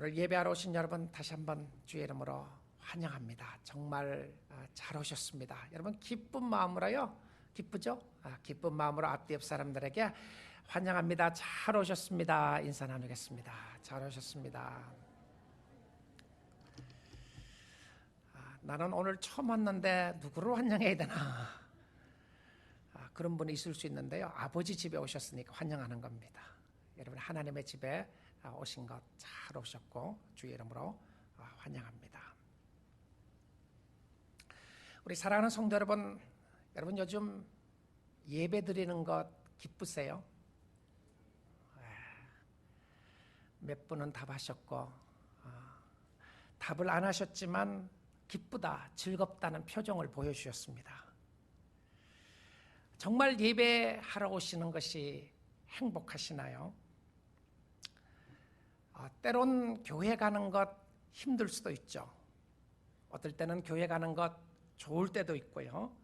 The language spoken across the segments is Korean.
오늘 예배하러 오신 여러분 다시 한번 주의 이름으로 환영합니다. 정말 잘 오셨습니다. 여러분 기쁜 마음으로요. 기쁘죠? 기쁜 마음으로 앞뒤 옆 사람들에게 환영합니다. 잘 오셨습니다. 인사 나누겠습니다. 잘 오셨습니다. 나는 오늘 처음 왔는데 누구를 환영해야 되나? 그런 분이 있을 수 있는데요. 아버지 집에 오셨으니까 환영하는 겁니다. 여러분 하나님의 집에 오신 것 잘 오셨고 주의 이름으로 환영합니다. 우리 사랑하는 성도 여러분, 여러분 요즘 예배 드리는 것 기쁘세요? 몇 분은 답하셨고 답을 안 하셨지만 기쁘다, 즐겁다는 표정을 보여주셨습니다. 정말 예배하러 오시는 것이 행복하시나요? 때론 교회 가는 것 힘들 수도 있죠. 어떨 때는 교회 가는 것 좋을 때도 있고요.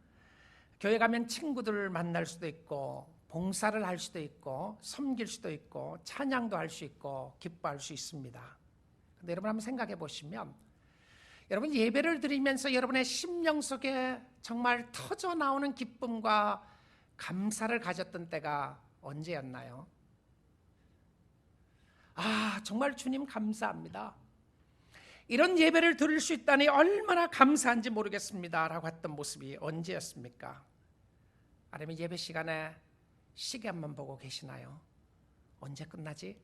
교회 가면 친구들을 만날 수도 있고 봉사를 할 수도 있고 섬길 수도 있고 찬양도 할 수 있고 기뻐할 수 있습니다. 그런데 여러분 한번 생각해 보시면 여러분 예배를 드리면서 여러분의 심령 속에 정말 터져 나오는 기쁨과 감사를 가졌던 때가 언제였나요? 정말 주님 감사합니다. 이런 예배를 드릴 수 있다니 얼마나 감사한지 모르겠습니다 라고 했던 모습이 언제였습니까? 아니면 예배 시간에 시계 한번 보고 계시나요? 언제 끝나지?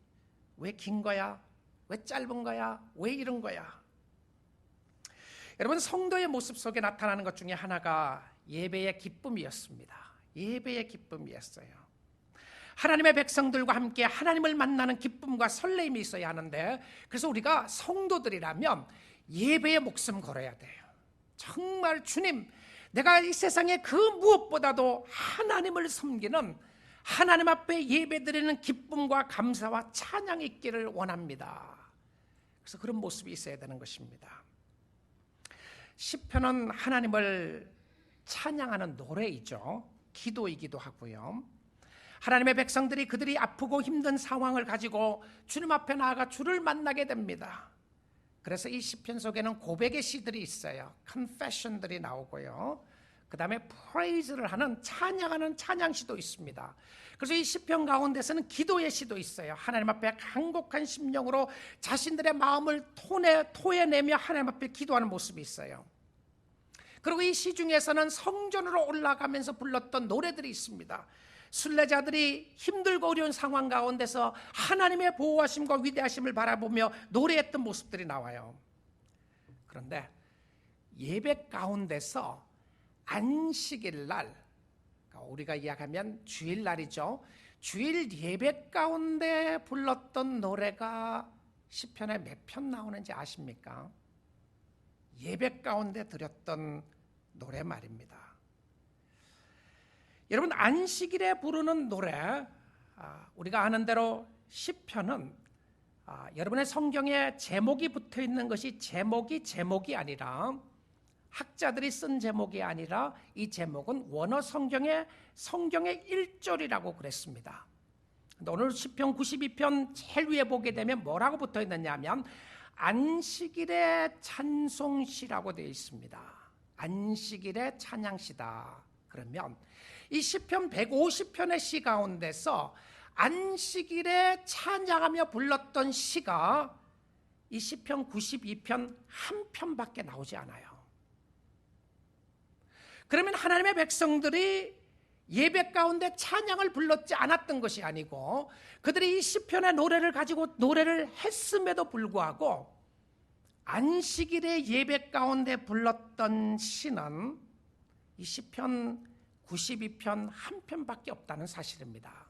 왜 긴 거야? 왜 짧은 거야? 왜 이런 거야? 여러분 성도의 모습 속에 나타나는 것 중에 하나가 예배의 기쁨이었습니다. 예배의 기쁨이었어요. 하나님의 백성들과 함께 하나님을 만나는 기쁨과 설레임이 있어야 하는데, 그래서 우리가 성도들이라면 예배에 목숨 걸어야 돼요. 정말 주님, 내가 이 세상에 그 무엇보다도 하나님을 섬기는, 하나님 앞에 예배드리는 기쁨과 감사와 찬양이 있기를 원합니다. 그래서 그런 모습이 있어야 되는 것입니다. 시편은 하나님을 찬양하는 노래이죠. 기도이기도 하고요. 하나님의 백성들이 그들이 아프고 힘든 상황을 가지고 주님 앞에 나아가 주를 만나게 됩니다. 그래서 이 시편 속에는 고백의 시들이 있어요. confession들이 나오고요. 그 다음에 praise를 하는 찬양하는 찬양시도 있습니다. 그래서 이 시편 가운데서는 기도의 시도 있어요. 하나님 앞에 간곡한 심령으로 자신들의 마음을 토해내며 하나님 앞에 기도하는 모습이 있어요. 그리고 이 시 중에서는 성전으로 올라가면서 불렀던 노래들이 있습니다. 순례자들이 힘들고 어려운 상황 가운데서 하나님의 보호하심과 위대하심을 바라보며 노래했던 모습들이 나와요. 그런데 예배 가운데서 안식일 날, 우리가 이야기하면 주일날이죠. 주일 예배 가운데 불렀던 노래가 시편에 몇 편 나오는지 아십니까? 예배 가운데 드렸던 노래 말입니다. 여러분 안식일에 부르는 노래, 우리가 아는 대로 시편은 여러분의 성경에 제목이 붙어 있는 것이 제목이 아니라, 학자들이 쓴 제목이 아니라 이 제목은 원어 성경의 1절이라고 그랬습니다. 오늘 시편 92편 제일 위에 보게 되면 뭐라고 붙어 있느냐 하면 안식일의 찬송시라고 되어 있습니다. 안식일의 찬양시다. 그러면 이 시편 150편의 시 가운데서 안식일에 찬양하며 불렀던 시가 이 시편 92편 한 편밖에 나오지 않아요. 그러면 하나님의 백성들이 예배 가운데 찬양을 불렀지 않았던 것이 아니고 그들이 이 시편의 노래를 가지고 노래를 했음에도 불구하고 안식일의 예배 가운데 불렀던 시는 이 시편 92편 한 편밖에 없다는 사실입니다.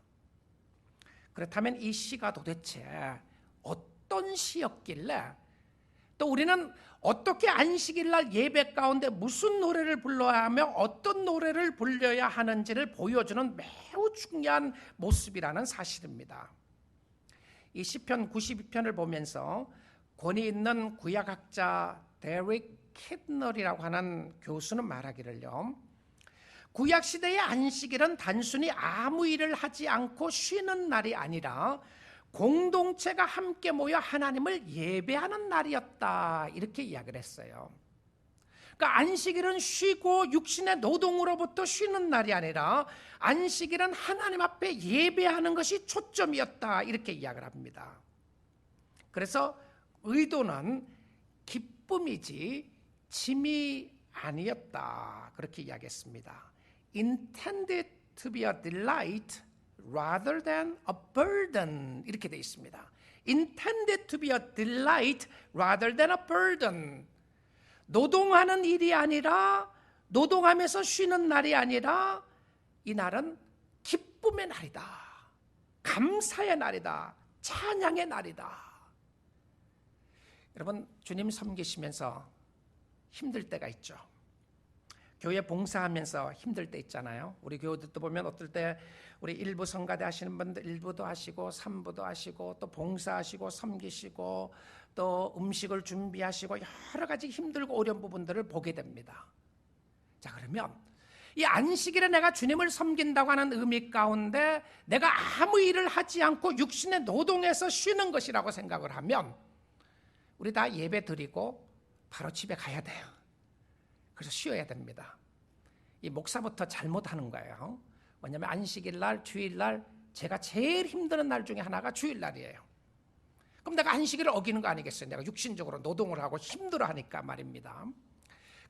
그렇다면 이 시가 도대체 어떤 시였길래, 또 우리는 어떻게 안식일날 예배 가운데 무슨 노래를 불러야 하며 어떤 노래를 불러야 하는지를 보여주는 매우 중요한 모습이라는 사실입니다. 이 시편 92편을 보면서 권위 있는 구약학자 데릭 킷널이라고 하는 교수는 말하기를요, 구약시대의 안식일은 단순히 아무 일을 하지 않고 쉬는 날이 아니라 공동체가 함께 모여 하나님을 예배하는 날이었다, 이렇게 이야기를 했어요. 그러니까 안식일은 쉬고 육신의 노동으로부터 쉬는 날이 아니라 안식일은 하나님 앞에 예배하는 것이 초점이었다, 이렇게 이야기를 합니다. 그래서 의도는 기쁨이지 짐이 아니었다, 그렇게 이야기했습니다. Intended to be a delight rather than a burden, 이렇게 되어 있습니다. Intended to be a delight rather than a burden. 노동하는 일이 아니라, 노동하면서 쉬는 날이 아니라 이 날은 기쁨의 날이다, 감사의 날이다, 찬양의 날이다. 여러분, 주님 섬기시면서 힘들 때가 있죠. 교회 봉사하면서 힘들 때 있잖아요. 우리 교우들도 보면 어떨 때 우리 일부 성가대 하시는 분들 일부도 하시고 3부도 하시고 또 봉사하시고 섬기시고 또 음식을 준비하시고 여러 가지 힘들고 어려운 부분들을 보게 됩니다. 자, 그러면 이 안식일에 내가 주님을 섬긴다고 하는 의미 가운데 내가 아무 일을 하지 않고 육신의 노동에서 쉬는 것이라고 생각을 하면 우리 다 예배 드리고 바로 집에 가야 돼요. 그래서 쉬어야 됩니다. 이 목사부터 잘못하는 거예요. 왜냐하면 안식일 날, 주일 날 제가 제일 힘드는 날 중에 하나가 주일 날이에요. 그럼 내가 안식일을 어기는 거 아니겠어요? 내가 육신적으로 노동을 하고 힘들어하니까 말입니다.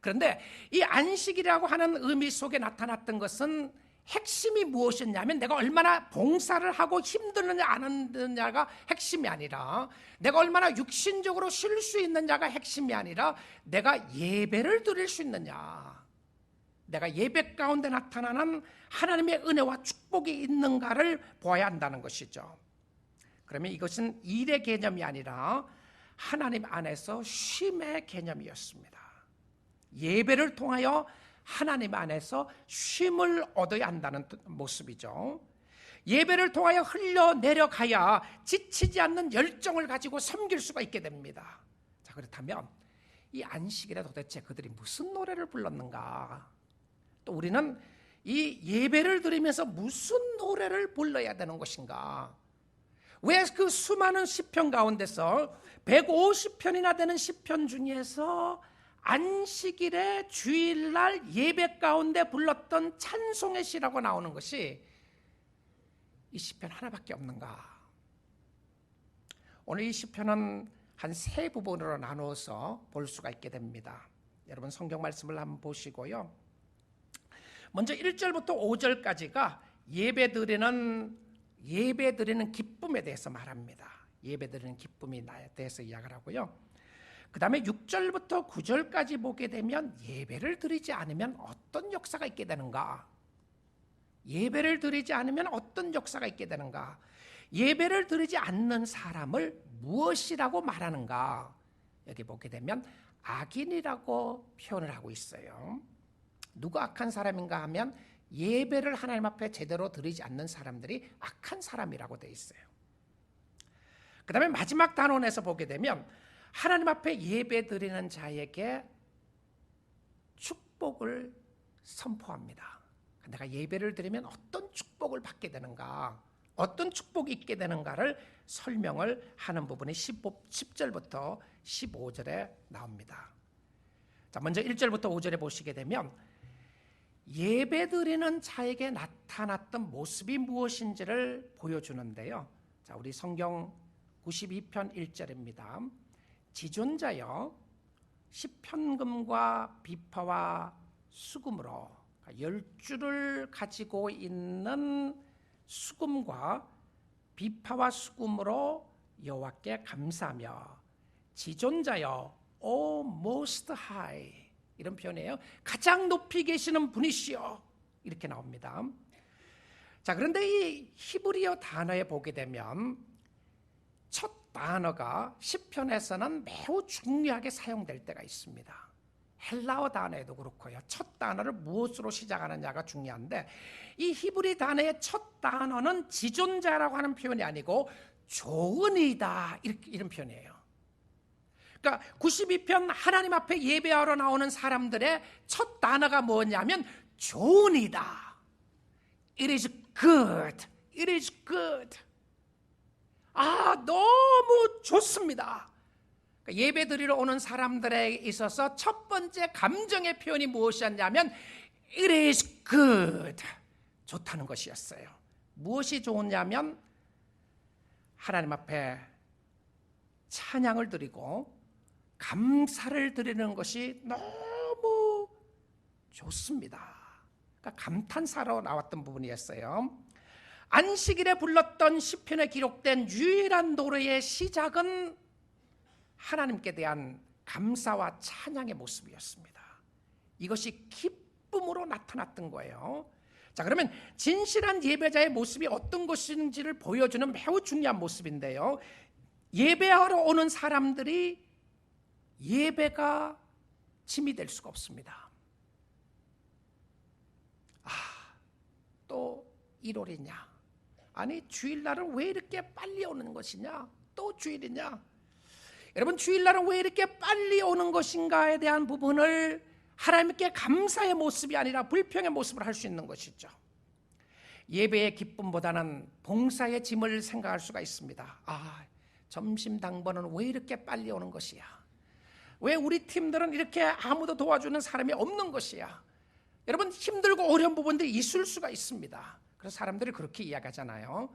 그런데 이 안식이라고 하는 의미 속에 나타났던 것은 핵심이 무엇이었냐면 내가 얼마나 봉사를 하고 힘드느냐 안 힘드느냐가 핵심이 아니라 내가 얼마나 육신적으로 쉴 수 있느냐가 핵심이 아니라 내가 예배를 드릴 수 있느냐, 내가 예배 가운데 나타나는 하나님의 은혜와 축복이 있는가를 보아야 한다는 것이죠. 그러면 이것은 일의 개념이 아니라 하나님 안에서 쉼의 개념이었습니다. 예배를 통하여 하나님 안에서 쉼을 얻어야 한다는 모습이죠. 예배를 통하여 흘러내려가야 지치지 않는 열정을 가지고 섬길 수가 있게 됩니다. 자, 그렇다면 이 안식일에 도대체 그들이 무슨 노래를 불렀는가? 또 우리는 이 예배를 드리면서 무슨 노래를 불러야 되는 것인가? 왜 그 수많은 시편 가운데서 150편이나 되는 시편 중에서 안식일에 주일날 예배 가운데 불렀던 찬송의 시라고 나오는 것이 이 시편 하나밖에 없는가? 오늘 이 시편은 한 세 부분으로 나누어서 볼 수가 있게 됩니다. 여러분 성경 말씀을 한번 보시고요. 먼저 1절부터 5절까지가 예배드리는 기쁨에 대해서 말합니다. 예배드리는 기쁨에 대해서 이야기를 하고요. 그 다음에 6절부터 9절까지 보게 되면 예배를 드리지 않으면 어떤 역사가 있게 되는가? 예배를 드리지 않으면 어떤 역사가 있게 되는가? 예배를 드리지 않는 사람을 무엇이라고 말하는가? 여기 보게 되면 악인이라고 표현을 하고 있어요. 누가 악한 사람인가 하면 예배를 하나님 앞에 제대로 드리지 않는 사람들이 악한 사람이라고 되어 있어요. 그 다음에 마지막 단원에서 보게 되면 하나님 앞에 예배 드리는 자에게 축복을 선포합니다. 내가 예배를 드리면 어떤 축복을 받게 되는가, 어떤 축복이 있게 되는가를 설명을 하는 부분이 10절부터 15절에 나옵니다. 자, 먼저 1절부터 5절에 보시게 되면 예배 드리는 자에게 나타났던 모습이 무엇인지를 보여주는데요. 자, 우리 성경 92편 1절입니다. 지존자여 시편금과 비파와 수금으로 10줄을 가지고 있는 수금과 비파와 수금으로 여호와께 감사하며 지존자여 O Most High, 이런 표현이에요. 가장 높이 계시는 분이시여, 이렇게 나옵니다. 자, 그런데 이 히브리어 단어에 보게 되면 첫 단어가 시편에서는 매우 중요하게 사용될 때가 있습니다. 헬라어 단어에도 그렇고요. 첫 단어를 무엇으로 시작하느냐가 중요한데 이 히브리 단어의 첫 단어는 지존자라고 하는 표현이 아니고 좋은이다, 이런 표현이에요. 그러니까 92편 하나님 앞에 예배하러 나오는 사람들의 첫 단어가 뭐냐면 좋은이다. It is good. It is good. 너무 좋습니다. 예배 드리러 오는 사람들에 있어서 첫 번째 감정의 표현이 무엇이었냐면 It is good. 좋다는 것이었어요. 무엇이 좋으냐면 하나님 앞에 찬양을 드리고 감사를 드리는 것이 너무 좋습니다. 그러니까 감탄사로 나왔던 부분이었어요. 안식일에 불렀던 시편에 기록된 유일한 노래의 시작은 하나님께 대한 감사와 찬양의 모습이었습니다. 이것이 기쁨으로 나타났던 거예요. 자, 그러면 진실한 예배자의 모습이 어떤 것인지를 보여주는 매우 중요한 모습인데요. 예배하러 오는 사람들이 예배가 짐이 될 수가 없습니다. 또 1월이냐? 아니, 주일날은 왜 이렇게 빨리 오는 것이냐? 또 주일이냐? 여러분, 주일날은 왜 이렇게 빨리 오는 것인가에 대한 부분을 하나님께 감사의 모습이 아니라 불평의 모습을 할 수 있는 것이죠. 예배의 기쁨보다는 봉사의 짐을 생각할 수가 있습니다. 점심 당번은 왜 이렇게 빨리 오는 것이야? 왜 우리 팀들은 이렇게 아무도 도와주는 사람이 없는 것이야? 여러분, 힘들고 어려운 부분들이 있을 수가 있습니다. 그래서 사람들이 그렇게 이야기하잖아요.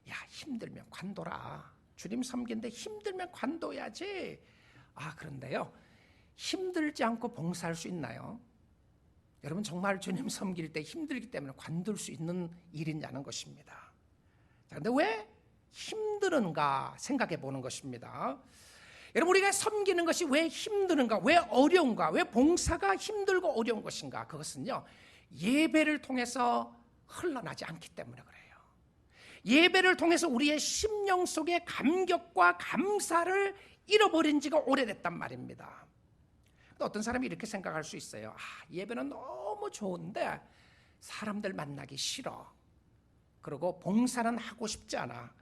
야, 힘들면 관둬라. 주님 섬기는데 힘들면 관둬야지. 그런데요, 힘들지 않고 봉사할 수 있나요? 여러분, 정말 주님 섬길 때 힘들기 때문에 관둘 수 있는 일이냐는 것입니다. 그런데 왜 힘드는가 생각해 보는 것입니다. 여러분, 우리가 섬기는 것이 왜 힘드는가, 왜 어려운가, 왜 봉사가 힘들고 어려운 것인가? 그것은요, 예배를 통해서 흘러나지 않기 때문에 그래요. 예배를 통해서 우리의 심령 속에 감격과 감사를 잃어버린 지가 오래됐단 말입니다. 또 어떤 사람이 이렇게 생각할 수 있어요. 예배는 너무 좋은데 사람들 만나기 싫어. 그리고 봉사는 하고 싶지 않아.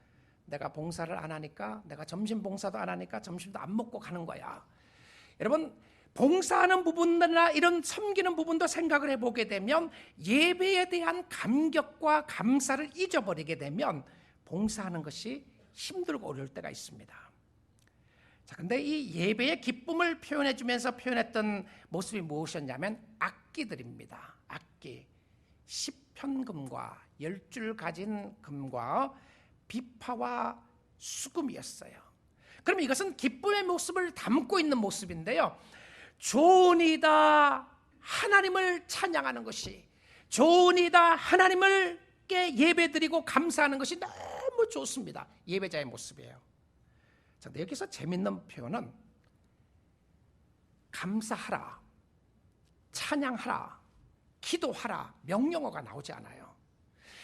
내가 봉사를 안 하니까, 내가 점심 봉사도 안 하니까 점심도 안 먹고 가는 거야. 여러분, 봉사하는 부분이나 이런 섬기는 부분도 생각을 해보게 되면 예배에 대한 감격과 감사를 잊어버리게 되면 봉사하는 것이 힘들고 어려울 때가 있습니다. 자, 근데 이 예배의 기쁨을 표현해주면서 표현했던 모습이 무엇이었냐면 악기들입니다. 악기, 10편금과 10줄 가진 금과 비파와 수금이었어요. 그럼 이것은 기쁨의 모습을 담고 있는 모습인데요. 좋으니다 하나님을 찬양하는 것이, 좋으니다 하나님을께 예배드리고 감사하는 것이 너무 좋습니다. 예배자의 모습이에요. 자, 근데 여기서 재밌는 표현은 감사하라, 찬양하라, 기도하라, 명령어가 나오지 않아요.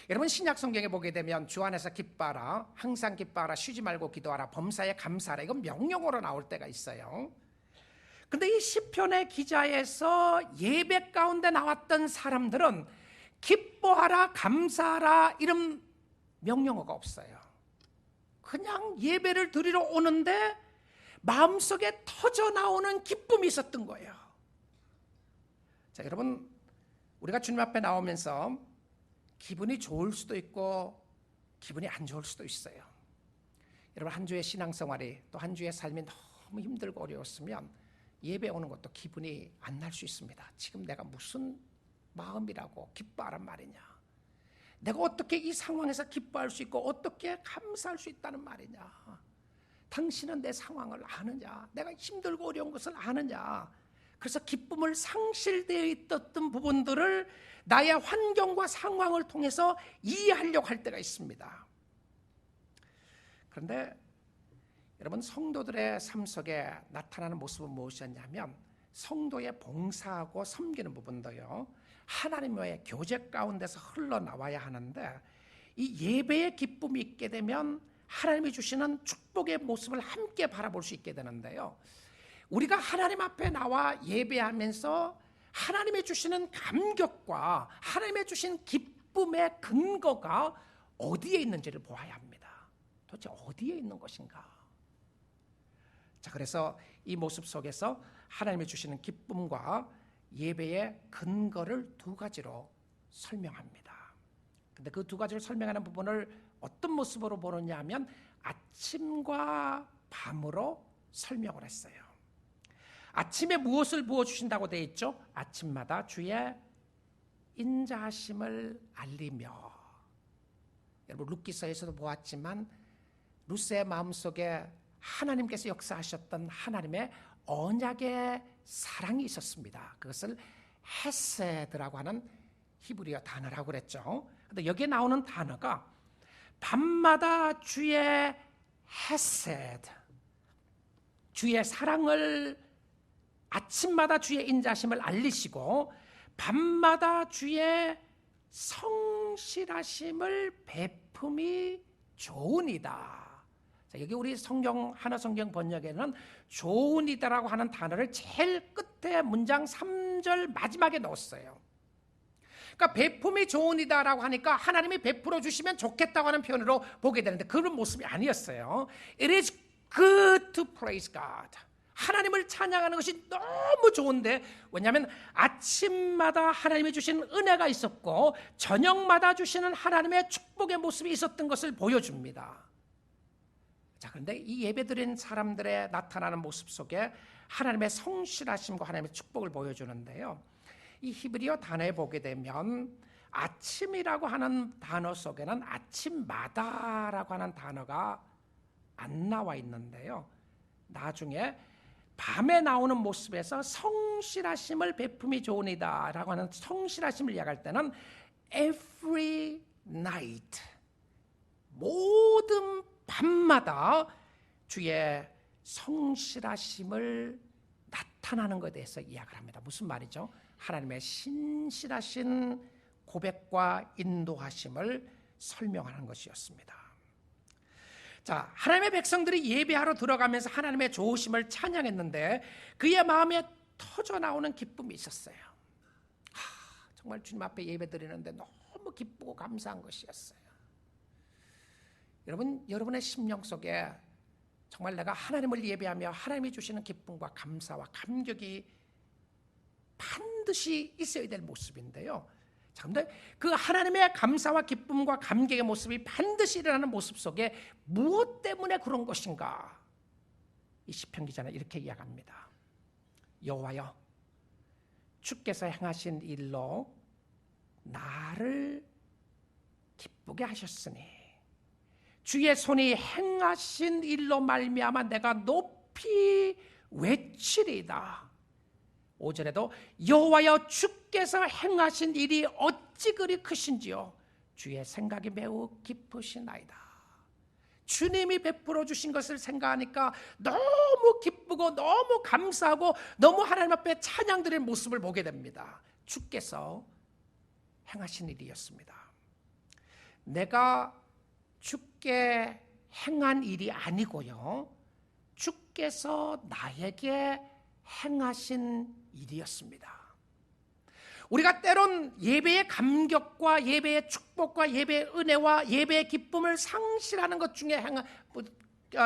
여러분, 신약 성경에 보게 되면 주 안에서 기뻐하라, 항상 기뻐하라, 쉬지 말고 기도하라, 범사에 감사하라, 이건 명령어로 나올 때가 있어요. 근데 이 시편의 기자에서 예배 가운데 나왔던 사람들은 기뻐하라, 감사하라 이런 명령어가 없어요. 그냥 예배를 드리러 오는데 마음속에 터져 나오는 기쁨이 있었던 거예요. 자, 여러분, 우리가 주님 앞에 나오면서 기분이 좋을 수도 있고 기분이 안 좋을 수도 있어요. 여러분, 한 주의 신앙생활이, 또 한 주의 삶이 너무 힘들고 어려웠으면 예배 오는 것도 기분이 안 날 수 있습니다. 지금 내가 무슨 마음이라고 기뻐하란 말이냐, 내가 어떻게 이 상황에서 기뻐할 수 있고 어떻게 감사할 수 있다는 말이냐, 당신은 내 상황을 아느냐, 내가 힘들고 어려운 것을 아느냐. 그래서 기쁨을 상실되어 있었던 부분들을 나의 환경과 상황을 통해서 이해하려고 할 때가 있습니다. 그런데 여러분, 성도들의 삶 속에 나타나는 모습은 무엇이었냐면 성도의 봉사하고 섬기는 부분도요, 하나님과의 교제 가운데서 흘러나와야 하는데, 이 예배의 기쁨이 있게 되면 하나님이 주시는 축복의 모습을 함께 바라볼 수 있게 되는데요, 우리가 하나님 앞에 나와 예배하면서 하나님의 주시는 감격과 하나님의 주신 기쁨의 근거가 어디에 있는지를 보아야 합니다. 도대체 어디에 있는 것인가? 자, 그래서 이 모습 속에서 하나님이 주시는 기쁨과 예배의 근거를 두 가지로 설명합니다. 근데 그 두 가지를 설명하는 부분을 어떤 모습으로 보느냐 하면 아침과 밤으로 설명을 했어요. 아침에 무엇을 부어주신다고 되어 있죠? 아침마다 주의 인자하심을 알리며. 여러분 룻기서에서도 보았지만 루스의 마음속에 하나님께서 역사하셨던 하나님의 언약의 사랑이 있었습니다. 그것을 헤세드라고 하는 히브리어 단어라고 그랬죠. 근데 여기에 나오는 단어가 밤마다 주의 헤세드, 주의 사랑을, 아침마다 주의 인자심을 알리시고 밤마다 주의 성실하심을 베품이 좋으니다. 자, 여기 우리 하나 성경 번역에는 좋으니다라고 하는 단어를 제일 끝에 문장 3절 마지막에 넣었어요. 그러니까 베품이 좋으니다라고 하니까 하나님이 베풀어 주시면 좋겠다고 하는 표현으로 보게 되는데 그런 모습이 아니었어요. It is good to praise God. 하나님을 찬양하는 것이 너무 좋은데, 왜냐하면 아침마다 하나님이 주신 은혜가 있었고 저녁마다 주시는 하나님의 축복의 모습이 있었던 것을 보여줍니다. 자, 그런데 이 예배드린 사람들의 나타나는 모습 속에 하나님의 성실하심과 하나님의 축복을 보여주는데요, 이 히브리어 단어에 보게 되면 아침이라고 하는 단어 속에는 아침마다라고 하는 단어가 안 나와 있는데요, 나중에 밤에 나오는 모습에서 성실하심을 베품이 좋으니다 라고 하는 성실하심을 이야기할 때는 every night, 모든 밤마다 주의 성실하심을 나타나는 것에 대해서 이야기를 합니다. 무슨 말이죠? 하나님의 신실하신 고백과 인도하심을 설명하는 것이었습니다. 자, 하나님의 백성들이 예배하러 들어가면서 하나님의 좋으심을 찬양했는데 그의 마음에 터져 나오는 기쁨이 있었어요. 정말 주님 앞에 예배 드리는데 너무 기쁘고 감사한 것이었어요. 여러분, 여러분의 심령 속에 정말 내가 하나님을 예배하며 하나님이 주시는 기쁨과 감사와 감격이 반드시 있어야 될 모습인데요, 그런데 그 하나님의 감사와 기쁨과 감격의 모습이 반드시 일어나는 모습 속에 무엇 때문에 그런 것인가? 이 시편 기자는 이렇게 이야기합니다. 여호와여, 주께서 행하신 일로 나를 기쁘게 하셨으니 주의 손이 행하신 일로 말미암아 내가 높이 외치리이다. 5절에도 여호와여, 주께서 행하신 일이 어찌 그리 크신지요, 주의 생각이 매우 깊으시나이다. 주님이 베풀어 주신 것을 생각하니까 너무 기쁘고 너무 감사하고 너무 하나님 앞에 찬양드릴 모습을 보게 됩니다. 주께서 행하신 일이었습니다. 내가 주께 행한 일이 아니고요, 주께서 나에게 행하신 일이었습니다. 우리가 때론 예배의 감격과 예배의 축복과 예배의 은혜와 예배의 기쁨을 상실하는 것 중에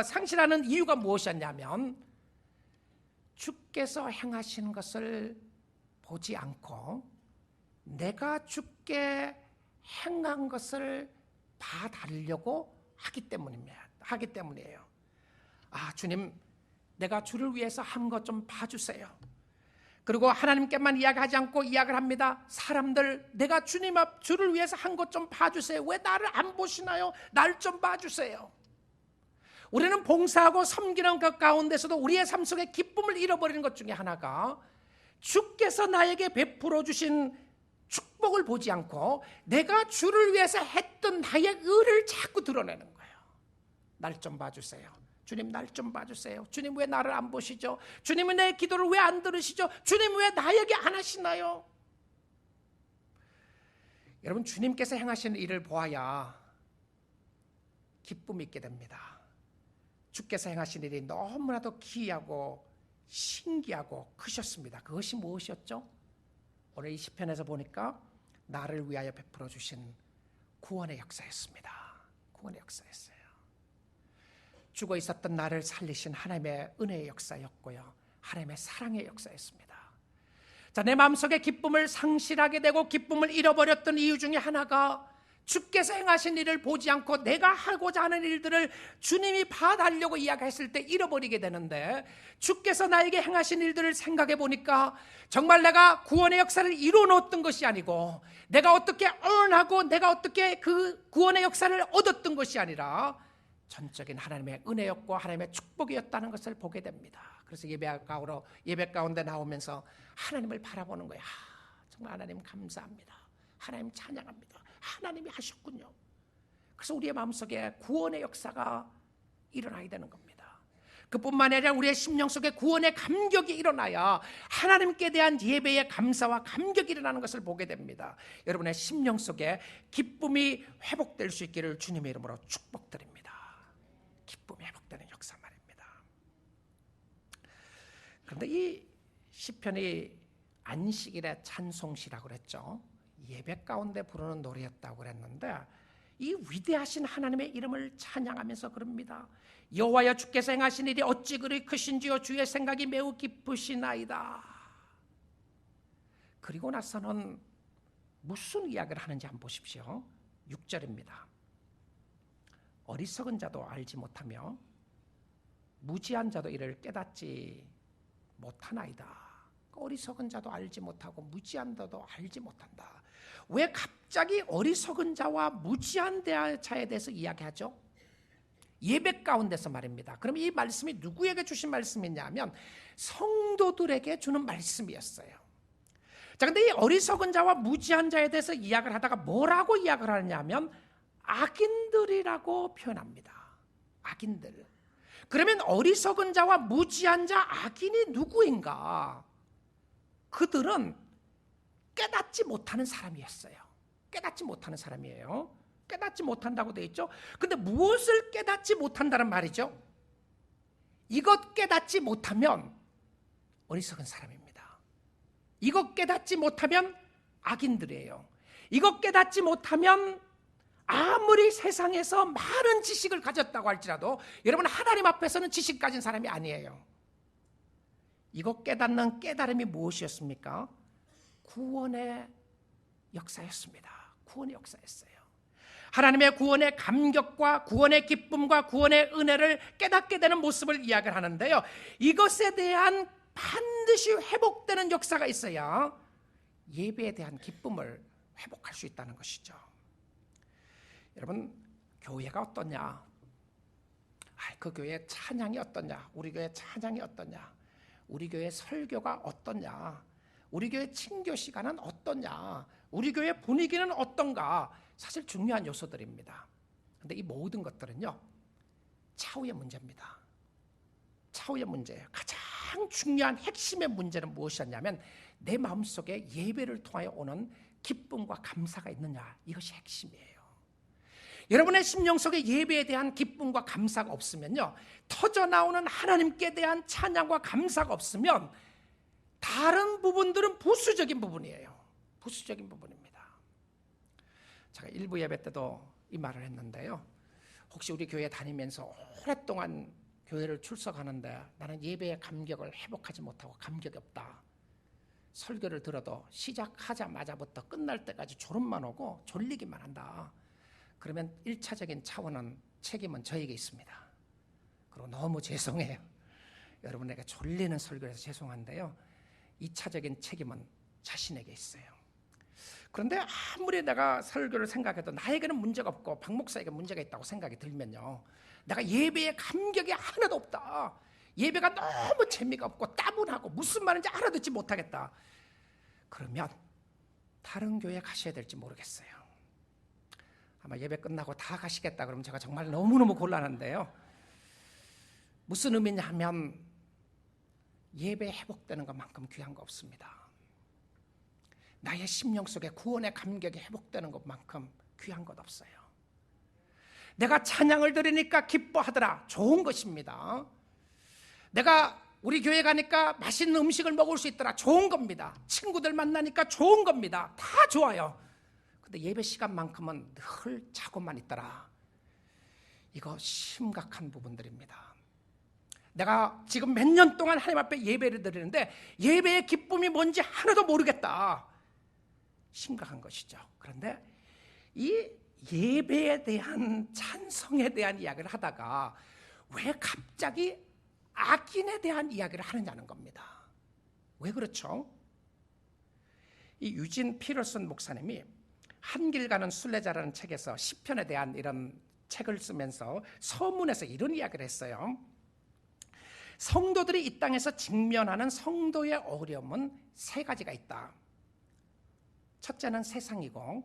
상실하는 이유가 무엇이었냐면 주께서 행하신 것을 보지 않고 내가 주께 행한 것을 봐달라고 하기 때문이에요. 주님, 내가 주를 위해서 한 것 좀 봐주세요. 그리고 하나님께만 이야기하지 않고 이야기를 합니다. 사람들, 내가 주를 위해서 한 것 좀 봐주세요. 왜 나를 안 보시나요? 날 좀 봐주세요. 우리는 봉사하고 섬기는 것 가운데서도 우리의 삶 속에 기쁨을 잃어버리는 것 중에 하나가 주께서 나에게 베풀어 주신 축복을 보지 않고 내가 주를 위해서 했던 나의 의를 자꾸 드러내는 거예요. 날 좀 봐주세요. 주님, 날 좀 봐주세요. 주님, 왜 나를 안 보시죠? 주님은 내 기도를 왜 안 들으시죠? 주님, 왜 나에게 안 하시나요? 여러분, 주님께서 행하시는 일을 보아야 기쁨이 있게 됩니다. 주께서 행하신 일이 너무나도 기이하고 신기하고 크셨습니다. 그것이 무엇이었죠? 오늘 이 시편에서 보니까 나를 위하여 베풀어 주신 구원의 역사였습니다. 구원의 역사였어요. 죽어 있었던 나를 살리신 하나님의 은혜의 역사였고요, 하나님의 사랑의 역사였습니다. 자, 내 마음속에 기쁨을 상실하게 되고 기쁨을 잃어버렸던 이유 중에 하나가 주께서 행하신 일을 보지 않고 내가 하고자 하는 일들을 주님이 봐달라고 이야기했을 때 잃어버리게 되는데, 주께서 나에게 행하신 일들을 생각해 보니까 정말 내가 구원의 역사를 이루어 놓았던 것이 아니고, 내가 어떻게 earn하고 내가 어떻게 그 구원의 역사를 얻었던 것이 아니라 전적인 하나님의 은혜였고 하나님의 축복이었다는 것을 보게 됩니다. 그래서 예배 가운데 나오면서 하나님을 바라보는 거야. 정말 하나님 감사합니다. 하나님 찬양합니다. 하나님이 하셨군요. 그래서 우리의 마음속에 구원의 역사가 일어나야 되는 겁니다. 그뿐만 아니라 우리의 심령 속에 구원의 감격이 일어나야 하나님께 대한 예배의 감사와 감격이 일어나는 것을 보게 됩니다. 여러분의 심령 속에 기쁨이 회복될 수 있기를 주님의 이름으로 축복드립니다. 기쁨이 회복되는 역사 말입니다. 그런데 이 시편이 안식일의 찬송시라고 그랬죠. 예배 가운데 부르는 노래였다고 그랬는데, 이 위대하신 하나님의 이름을 찬양하면서 그럽니다. 여호와여, 주께서 행하신 일이 어찌 그리 크신지요, 주의 생각이 매우 깊으시나이다. 그리고 나서는 무슨 이야기를 하는지 한번 보십시오. 6절입니다. 어리석은 자도 알지 못하며 무지한 자도 이를 깨닫지 못하나이다. 어리석은 자도 알지 못하고 무지한 자도 알지 못한다. 왜 갑자기 어리석은 자와 무지한 자에 대해서 이야기하죠? 예배 가운데서 말입니다. 그럼 이 말씀이 누구에게 주신 말씀이냐면 성도들에게 주는 말씀이었어요. 자, 근데 이 어리석은 자와 무지한 자에 대해서 이야기를 하다가 뭐라고 이야기를 하냐면 악인들이라고 표현합니다. 악인들. 그러면 어리석은 자와 무지한 자, 악인이 누구인가? 그들은 깨닫지 못하는 사람이었어요. 깨닫지 못하는 사람이에요. 깨닫지 못한다고 되어 있죠. 근데 무엇을 깨닫지 못한다는 말이죠? 이것 깨닫지 못하면 어리석은 사람입니다. 이것 깨닫지 못하면 악인들이에요. 이것 깨닫지 못하면 아무리 세상에서 많은 지식을 가졌다고 할지라도 여러분, 하나님 앞에서는 지식 가진 사람이 아니에요. 이것 깨닫는 깨달음이 무엇이었습니까? 구원의 역사였습니다. 구원의 역사였어요. 하나님의 구원의 감격과 구원의 기쁨과 구원의 은혜를 깨닫게 되는 모습을 이야기를 하는데요, 이것에 대한 반드시 회복되는 역사가 있어야 예배에 대한 기쁨을 회복할 수 있다는 것이죠. 여러분, 교회가 어떠냐? 그 교회 찬양이 어떠냐? 우리 교회 찬양이 어떠냐? 우리 교회 설교가 어떠냐? 우리 교회 친교 시간은 어떠냐? 우리 교회 분위기는 어떤가? 사실 중요한 요소들입니다. 그런데 이 모든 것들은요, 차후의 문제입니다. 차후의 문제예요. 가장 중요한 핵심의 문제는 무엇이었냐면 내 마음속에 예배를 통하여 오는 기쁨과 감사가 있느냐, 이것이 핵심이에요. 여러분의 심령 속에 예배에 대한 기쁨과 감사가 없으면요, 터져나오는 하나님께 대한 찬양과 감사가 없으면 다른 부분들은 부수적인 부분이에요. 부수적인 부분입니다. 제가 일부 예배 때도 이 말을 했는데요, 혹시 우리 교회 다니면서 오랫동안 교회를 출석하는데 나는 예배의 감격을 회복하지 못하고 감격이 없다, 설교를 들어도 시작하자마자부터 끝날 때까지 졸음만 오고 졸리기만 한다, 그러면 1차적인 차원은 책임은 저에게 있습니다. 그리고 너무 죄송해요. 여러분에게 졸리는 설교에서 죄송한데요, 2차적인 책임은 자신에게 있어요. 그런데 아무리 내가 설교를 생각해도 나에게는 문제가 없고 박 목사에게 문제가 있다고 생각이 들면요, 내가 예배에 감격이 하나도 없다, 예배가 너무 재미가 없고 따분하고 무슨 말인지 알아듣지 못하겠다, 그러면 다른 교회 가셔야 될지 모르겠어요. 아마 예배 끝나고 다 가시겠다 그러면 제가 정말 너무너무 곤란한데요, 무슨 의미냐 하면 예배 회복되는 것만큼 귀한 거 없습니다. 나의 심령 속에 구원의 감격이 회복되는 것만큼 귀한 것 없어요. 내가 찬양을 들으니까 기뻐하더라, 좋은 것입니다. 내가 우리 교회 가니까 맛있는 음식을 먹을 수 있더라, 좋은 겁니다. 친구들 만나니까 좋은 겁니다. 다 좋아요. 근데 예배 시간만큼은 늘 자고만 있더라, 이거 심각한 부분들입니다. 내가 지금 몇 년 동안 하나님 앞에 예배를 드리는데 예배의 기쁨이 뭔지 하나도 모르겠다, 심각한 것이죠. 그런데 이 예배에 대한 찬송에 대한 이야기를 하다가 왜 갑자기 악인에 대한 이야기를 하느냐는 겁니다. 왜 그렇죠? 이 유진 피터슨 목사님이 한길 가는 순례자라는 책에서 시편에 대한 이런 책을 쓰면서 서문에서 이런 이야기를 했어요. 성도들이 이 땅에서 직면하는 성도의 어려움은 세 가지가 있다. 첫째는 세상이고,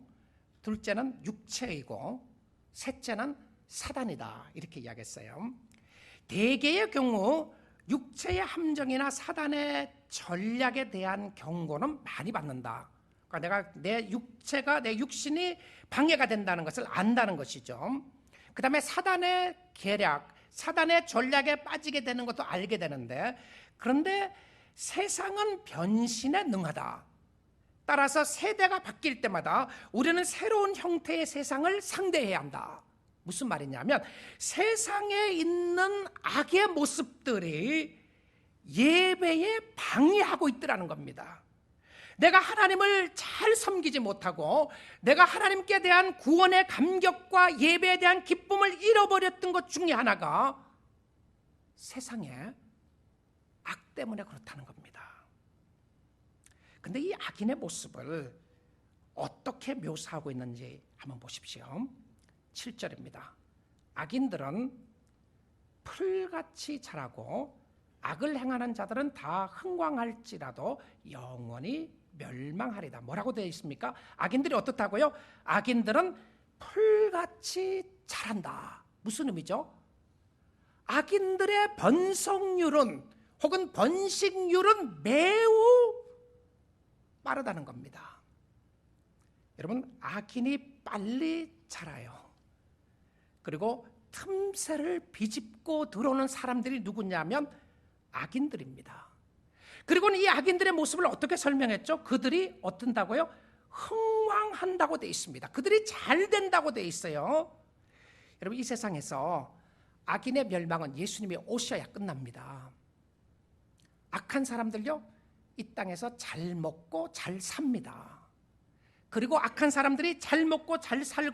둘째는 육체이고, 셋째는 사단이다. 이렇게 이야기했어요. 대개의 경우 육체의 함정이나 사단의 전략에 대한 경고는 많이 받는다. 그러니까 내 육신이 방해가 된다는 것을 안다는 것이죠. 그 다음에 사단의 계략, 사단의 전략에 빠지게 되는 것도 알게 되는데, 그런데 세상은 변신에 능하다. 따라서 세대가 바뀔 때마다 우리는 새로운 형태의 세상을 상대해야 한다. 무슨 말이냐면 세상에 있는 악의 모습들이 예배에 방해하고 있더라는 겁니다. 내가 하나님을 잘 섬기지 못하고 내가 하나님께 대한 구원의 감격과 예배에 대한 기쁨을 잃어버렸던 것 중에 하나가 세상의 악 때문에 그렇다는 겁니다. 근데 이 악인의 모습을 어떻게 묘사하고 있는지 한번 보십시오. 7절입니다. 악인들은 풀같이 자라고 악을 행하는 자들은 다 흥왕할지라도 영원히 멸망하리다. 뭐라고 되어 있습니까? 악인들이 어떻다고요? 악인들은 풀같이 자란다. 무슨 의미죠? 악인들의 번성률은 혹은 번식률은 매우 빠르다는 겁니다. 여러분, 악인이 빨리 자라요. 그리고 틈새를 비집고 들어오는 사람들이 누구냐면 악인들입니다. 그리고는 이 악인들의 모습을 어떻게 설명했죠? 그들이 어떤다고요? 흥왕한다고 되어 있습니다. 그들이 잘 된다고 되어 있어요. 여러분, 이 세상에서 악인의 멸망은 예수님이 오셔야 끝납니다. 악한 사람들요, 이 땅에서 잘 먹고 잘 삽니다. 그리고 악한 사람들이 잘 먹고 잘 살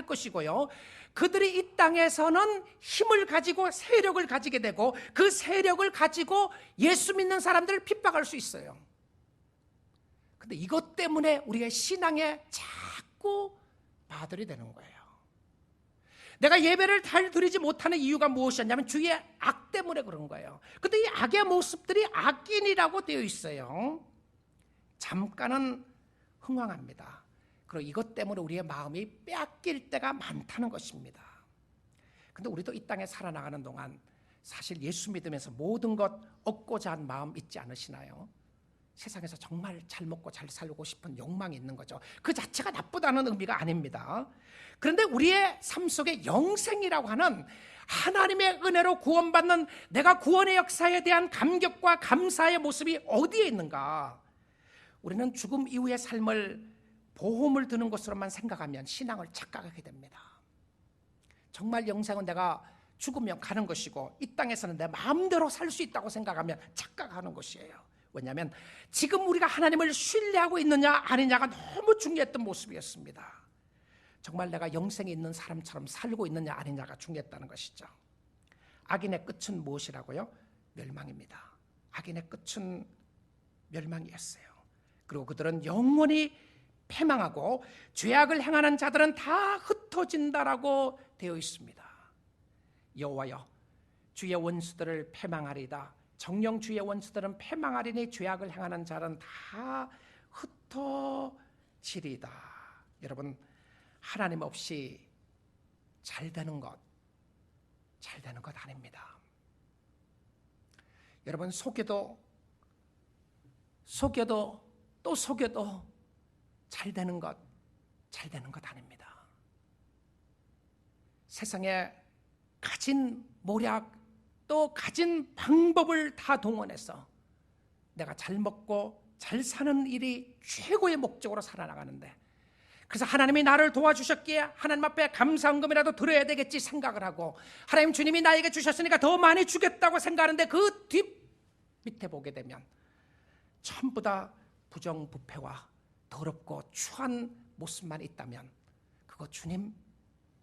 것이고요, 그들이 이 땅에서는 힘을 가지고 세력을 가지게 되고 그 세력을 가지고 예수 믿는 사람들을 핍박할 수 있어요. 근데 이것 때문에 우리의 신앙에 자꾸 바들이 되는 거예요. 내가 예배를 잘 드리지 못하는 이유가 무엇이었냐면 주의 악 때문에 그런 거예요. 근데 이 악의 모습들이 악인이라고 되어 있어요. 잠깐은 흥황합니다. 그리고 이것 때문에 우리의 마음이 빼앗길 때가 많다는 것입니다. 근데 우리도 이 땅에 살아나가는 동안 사실 예수 믿으면서 모든 것 얻고자 한 마음 있지 않으시나요? 세상에서 정말 잘 먹고 잘 살고 싶은 욕망이 있는 거죠. 그 자체가 나쁘다는 의미가 아닙니다. 그런데 우리의 삶 속에 영생이라고 하는 하나님의 은혜로 구원받는 내가 구원의 역사에 대한 감격과 감사의 모습이 어디에 있는가? 우리는 죽음 이후의 삶을 보험을 드는 것으로만 생각하면 신앙을 착각하게 됩니다. 정말 영생은 내가 죽으면 가는 것이고 이 땅에서는 내 마음대로 살 수 있다고 생각하면 착각하는 것이에요. 왜냐하면 지금 우리가 하나님을 신뢰하고 있느냐 아니냐가 너무 중요했던 모습이었습니다. 정말 내가 영생이 있는 사람처럼 살고 있느냐 아니냐가 중요했다는 것이죠. 악인의 끝은 무엇이라고요? 멸망입니다. 악인의 끝은 멸망이었어요. 그리고 그들은 영원히 패망하고 죄악을 행하는 자들은 다 흩어진다라고 되어 있습니다. 여호와여, 주의 원수들을 패망하리다. 정령 주의 원수들은 패망하리니 죄악을 행하는 자는 다 흩어지리다. 여러분, 하나님 없이 잘 되는 것 아닙니다. 여러분, 속여도 또 속여도 잘 되는 것 아닙니다. 세상에 가진 모략 또 가진 방법을 다 동원해서 내가 잘 먹고 잘 사는 일이 최고의 목적으로 살아나가는데, 그래서 하나님이 나를 도와주셨기에 하나님 앞에 감사헌금이라도 드려야 되겠지 생각을 하고, 하나님 주님이 나에게 주셨으니까 더 많이 주겠다고 생각하는데 그 뒷 밑에 보게 되면 전부 다 부정부패와 더럽고 추한 모습만 있다면 그거 주님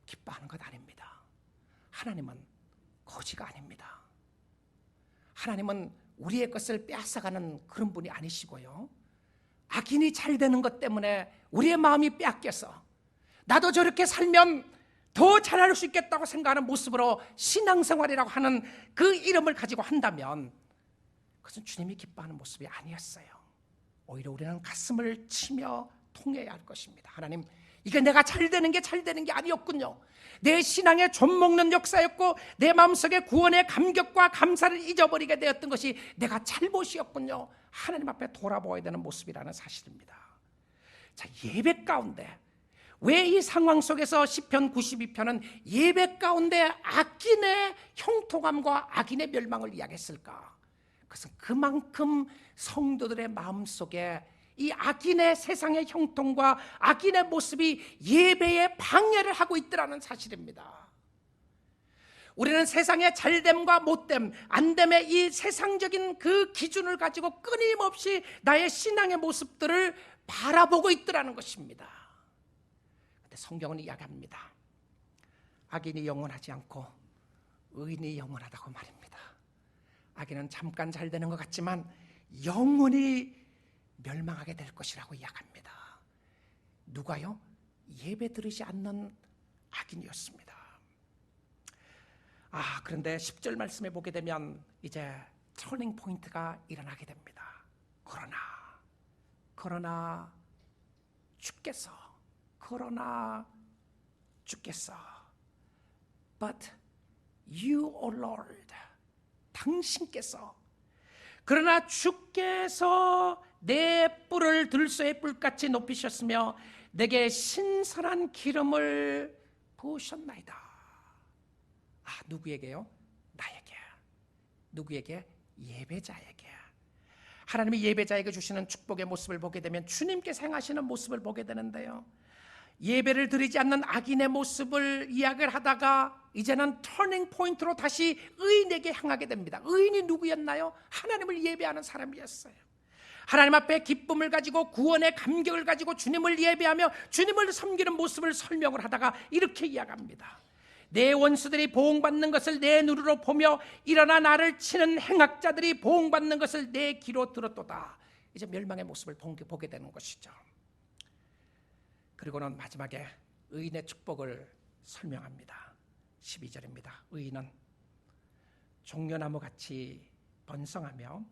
기뻐하는 것 아닙니다. 하나님은 거지가 아닙니다. 하나님은 우리의 것을 빼앗아가는 그런 분이 아니시고요, 악인이 잘 되는 것 때문에 우리의 마음이 빼앗겨서 나도 저렇게 살면 더 잘할 수 있겠다고 생각하는 모습으로 신앙생활이라고 하는 그 이름을 가지고 한다면 그것은 주님이 기뻐하는 모습이 아니었어요. 오히려 우리는 가슴을 치며 통해야 할 것입니다. 하나님, 이게 내가 잘 되는 게 아니었군요. 내 신앙의 좀먹는 역사였고 내 마음속에 구원의 감격과 감사를 잊어버리게 되었던 것이 내가 잘못이었군요. 하나님 앞에 돌아보아야 되는 모습이라는 사실입니다. 자, 예배 가운데 왜 이 상황 속에서 시편 92편은 예배 가운데 악인의 형통함과 악인의 멸망을 이야기했을까? 그것은 그만큼 성도들의 마음속에 이 악인의 세상의 형통과 악인의 모습이 예배에 방해를 하고 있더라는 사실입니다. 우리는 세상의 잘됨과 못됨, 안됨의 이 세상적인 그 기준을 가지고 끊임없이 나의 신앙의 모습들을 바라보고 있더라는 것입니다. 그런데 성경은 이야기합니다. 악인이 영원하지 않고 의인이 영원하다고 말입니다. 악인은 잠깐 잘 되는 것 같지만 영원히 멸망하게 될 것이라고 이야기합니다. 누가요? 예배 드리지 않는 악인이었습니다. 그런데 10절 말씀에 보게 되면 이제 터닝 포인트가 일어나게 됩니다. 그러나 주께서 But you, O Lord, 당신께서, 그러나 주께서 내 뿔을 들소의 뿔같이 높이셨으며 내게 신선한 기름을 부으셨나이다. 누구에게요? 나에게. 누구에게? 예배자에게. 하나님이 예배자에게 주시는 축복의 모습을 보게 되면 주님께서 행하시는 모습을 보게 되는데요, 예배를 드리지 않는 악인의 모습을 이야기를 하다가 이제는 터닝 포인트로 다시 의인에게 향하게 됩니다. 의인이 누구였나요? 하나님을 예배하는 사람이었어요. 하나님 앞에 기쁨을 가지고 구원의 감격을 가지고 주님을 예배하며 주님을 섬기는 모습을 설명을 하다가 이렇게 이야기합니다. 내 원수들이 보응받는 것을 내 눈으로 보며 일어나 나를 치는 행악자들이 보응받는 것을 내 귀로 들었도다. 이제 멸망의 모습을 보게 되는 것이죠. 그리고는 마지막에 의인의 축복을 설명합니다. 12절입니다. 의인은 종려나무같이 번성하며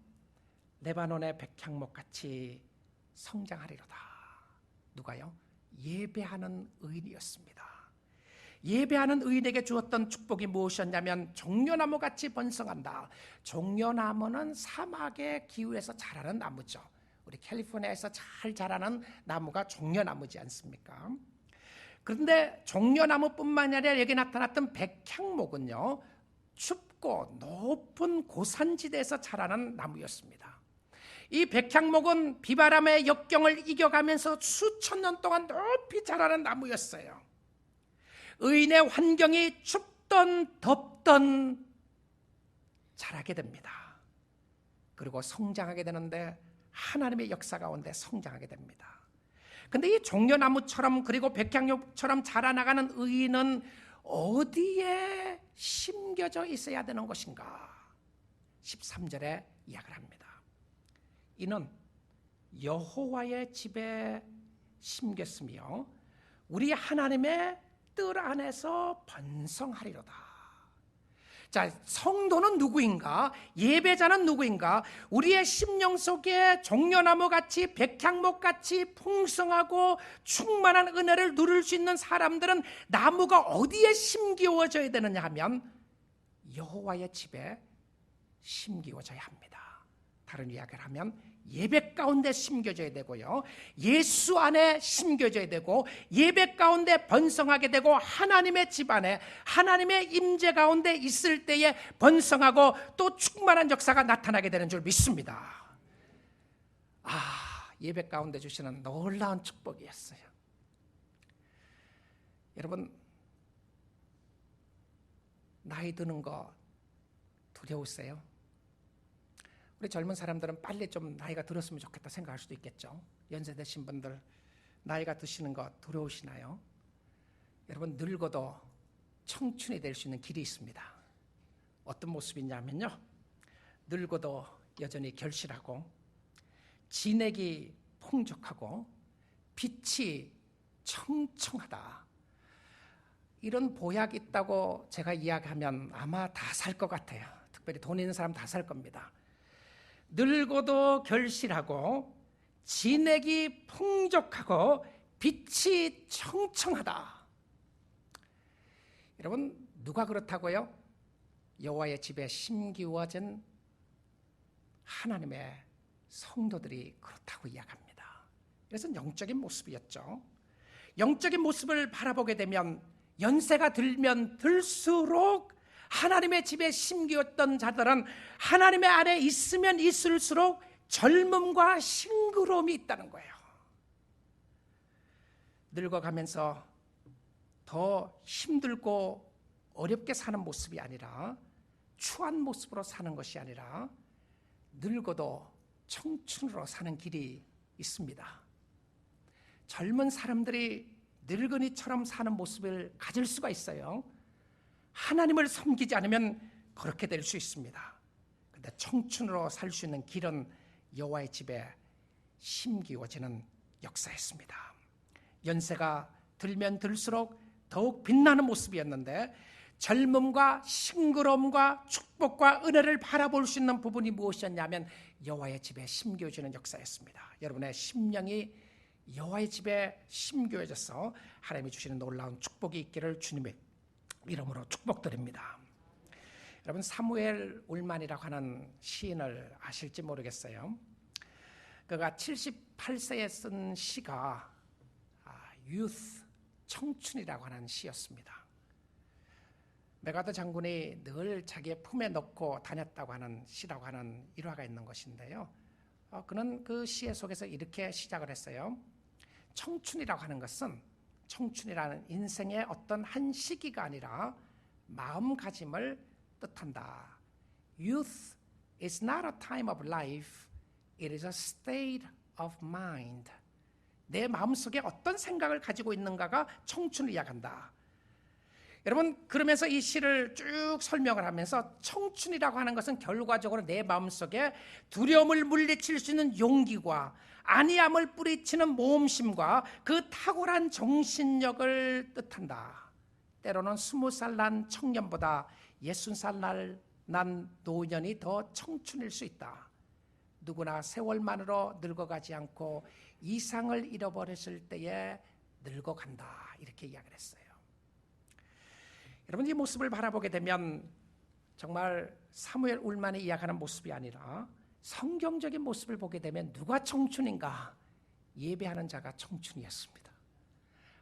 레바논의 백향목같이 성장하리로다. 누가요? 예배하는 의인이었습니다. 예배하는 의인에게 주었던 축복이 무엇이었냐면 종려나무같이 번성한다. 종려나무는 사막의 기후에서 자라는 나무죠. 우리 캘리포니아에서 잘 자라는 나무가 종려나무지 않습니까? 그런데 종려나무뿐만 아니라 여기 나타났던 백향목은요, 춥고 높은 고산지대에서 자라는 나무였습니다. 이 백향목은 비바람의 역경을 이겨가면서 수천 년 동안 높이 자라는 나무였어요. 의인의 환경이 춥던 덥던 자라게 됩니다. 그리고 성장하게 되는데 하나님의 역사 가운데 성장하게 됩니다. 그런데 이 종려나무처럼 그리고 백향목처럼 자라나가는 의인은 어디에 심겨져 있어야 되는 것인가? 13절에 이야기를 합니다. 이는 여호와의 집에 심겼으며 우리 하나님의 뜰 안에서 번성하리로다. 자, 성도는 누구인가? 예배자는 누구인가? 우리의 심령 속에 종려나무같이 백향목같이 풍성하고 충만한 은혜를 누릴 수 있는 사람들은 나무가 어디에 심기워져야 되느냐 하면 여호와의 집에 심기워져야 합니다. 다른 이야기를 하면 예배 가운데 심겨져야 되고요, 예수 안에 심겨져야 되고, 예배 가운데 번성하게 되고, 하나님의 집 안에 하나님의 임재 가운데 있을 때에 번성하고 또 충만한 역사가 나타나게 되는 줄 믿습니다. 예배 가운데 주시는 놀라운 축복이었어요. 여러분, 나이 드는 거 두려우세요? 우리 젊은 사람들은 빨리 좀 나이가 들었으면 좋겠다 생각할 수도 있겠죠. 연세 드신 분들 나이가 드시는 거 두려우시나요? 여러분, 늙어도 청춘이 될 수 있는 길이 있습니다. 어떤 모습이냐면요, 늙어도 여전히 결실하고 진액이 풍족하고 빛이 청청하다. 이런 보약이 있다고 제가 이야기하면 아마 다 살 것 같아요. 특별히 돈 있는 사람 다 살 겁니다. 늙어도 결실하고 진액이 풍족하고 빛이 청청하다. 여러분, 누가 그렇다고요? 여호와의 집에 심기워진 하나님의 성도들이 그렇다고 이야기합니다. 그래서 영적인 모습이었죠. 영적인 모습을 바라보게 되면 연세가 들면 들수록 하나님의 집에 심기웠던 자들은 하나님의 안에 있으면 있을수록 젊음과 싱그러움이 있다는 거예요. 늙어가면서 더 힘들고 어렵게 사는 모습이 아니라, 추한 모습으로 사는 것이 아니라 늙어도 청춘으로 사는 길이 있습니다. 젊은 사람들이 늙은이처럼 사는 모습을 가질 수가 있어요. 하나님을 섬기지 않으면 그렇게 될 수 있습니다. 그런데 청춘으로 살 수 있는 길은 여호와의 집에 심기워지는 역사였습니다. 연세가 들면 들수록 더욱 빛나는 모습이었는데, 젊음과 싱그러움과 축복과 은혜를 바라볼 수 있는 부분이 무엇이었냐면 여호와의 집에 심기워지는 역사였습니다. 여러분의 심령이 여호와의 집에 심기워져서 하나님이 주시는 놀라운 축복이 있기를 주님의 이름으로 축복드립니다. 여러분, 사무엘 울만이라고 하는 시인을 아실지 모르겠어요. 그가 78세에 쓴 시가 Youth, 청춘이라고 하는 시였습니다. 메가더 장군이 늘 자기의 품에 넣고 다녔다고 하는 시라고 하는 일화가 있는 것인데요, 그는 그 시의 속에서 이렇게 시작을 했어요. 청춘이라고 하는 것은, 청춘이라는 인생의 어떤 한 시기가 아니라 마음가짐을 뜻한다. Youth is not a time of life, it is a state of mind. 내 마음속에 어떤 생각을 가지고 있는가가 청춘을 이야기한다. 여러분, 그러면서 이 시를 쭉 설명을 하면서 청춘이라고 하는 것은 결과적으로 내 마음속에 두려움을 물리칠 수 있는 용기와 안이함을 뿌리치는 모험심과 그 탁월한 정신력을 뜻한다. 때로는 20살 난 청년보다 60살 난 노년이 더 청춘일 수 있다. 누구나 세월만으로 늙어가지 않고 이상을 잃어버렸을 때에 늙어간다. 이렇게 이야기를 했어요. 여러분, 이 모습을 바라보게 되면 정말 사무엘 울만이 이야기하는 모습이 아니라 성경적인 모습을 보게 되면 누가 청춘인가? 예배하는 자가 청춘이었습니다.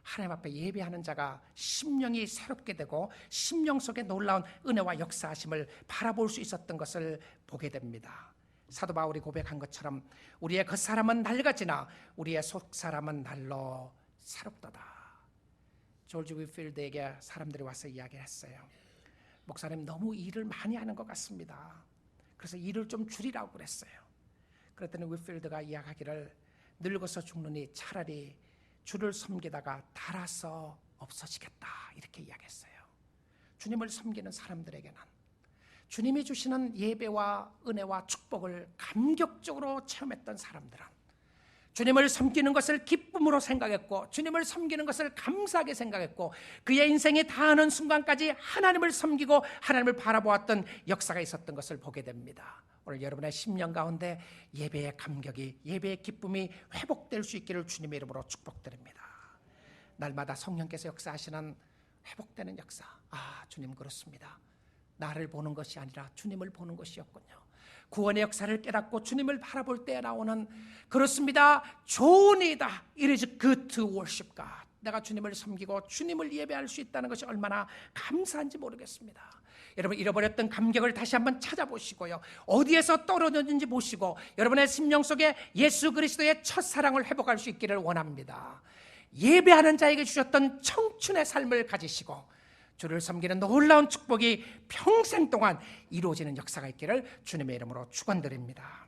하나님 앞에 예배하는 자가 심령이 새롭게 되고 심령 속에 놀라운 은혜와 역사하심을 바라볼 수 있었던 것을 보게 됩니다. 사도 바울이 고백한 것처럼 우리의 겉사람은 낡아지나 우리의 속사람은 날로 새롭도다. 조지 위필드에게 사람들이 와서 이야기했어요. 목사님, 너무 일을 많이 하는 것 같습니다. 그래서 일을 좀 줄이라고 그랬어요. 그랬더니 위필드가 이야기하기를, 늙어서 죽느니 차라리 주를 섬기다가 닳아서 없어지겠다. 이렇게 이야기했어요. 주님을 섬기는 사람들에게는 주님이 주시는 예배와 은혜와 축복을 감격적으로 체험했던 사람들은 주님을 섬기는 것을 기쁨으로 생각했고, 주님을 섬기는 것을 감사하게 생각했고, 그의 인생이 다하는 순간까지 하나님을 섬기고 하나님을 바라보았던 역사가 있었던 것을 보게 됩니다. 오늘 여러분의 심령 가운데 예배의 감격이, 예배의 기쁨이 회복될 수 있기를 주님의 이름으로 축복드립니다. 날마다 성령께서 역사하시는 회복되는 역사. 주님 그렇습니다. 나를 보는 것이 아니라 주님을 보는 것이었군요. 구원의 역사를 깨닫고 주님을 바라볼 때 나오는, 그렇습니다, 좋은 이다. It is good to worship God. 내가 주님을 섬기고 주님을 예배할 수 있다는 것이 얼마나 감사한지 모르겠습니다. 여러분, 잃어버렸던 감격을 다시 한번 찾아보시고요, 어디에서 떨어졌는지 보시고 여러분의 심령 속에 예수 그리스도의 첫사랑을 회복할 수 있기를 원합니다. 예배하는 자에게 주셨던 청춘의 삶을 가지시고 주를 섬기는 놀라운 축복이 평생 동안 이루어지는 역사가 있기를 주님의 이름으로 축원드립니다.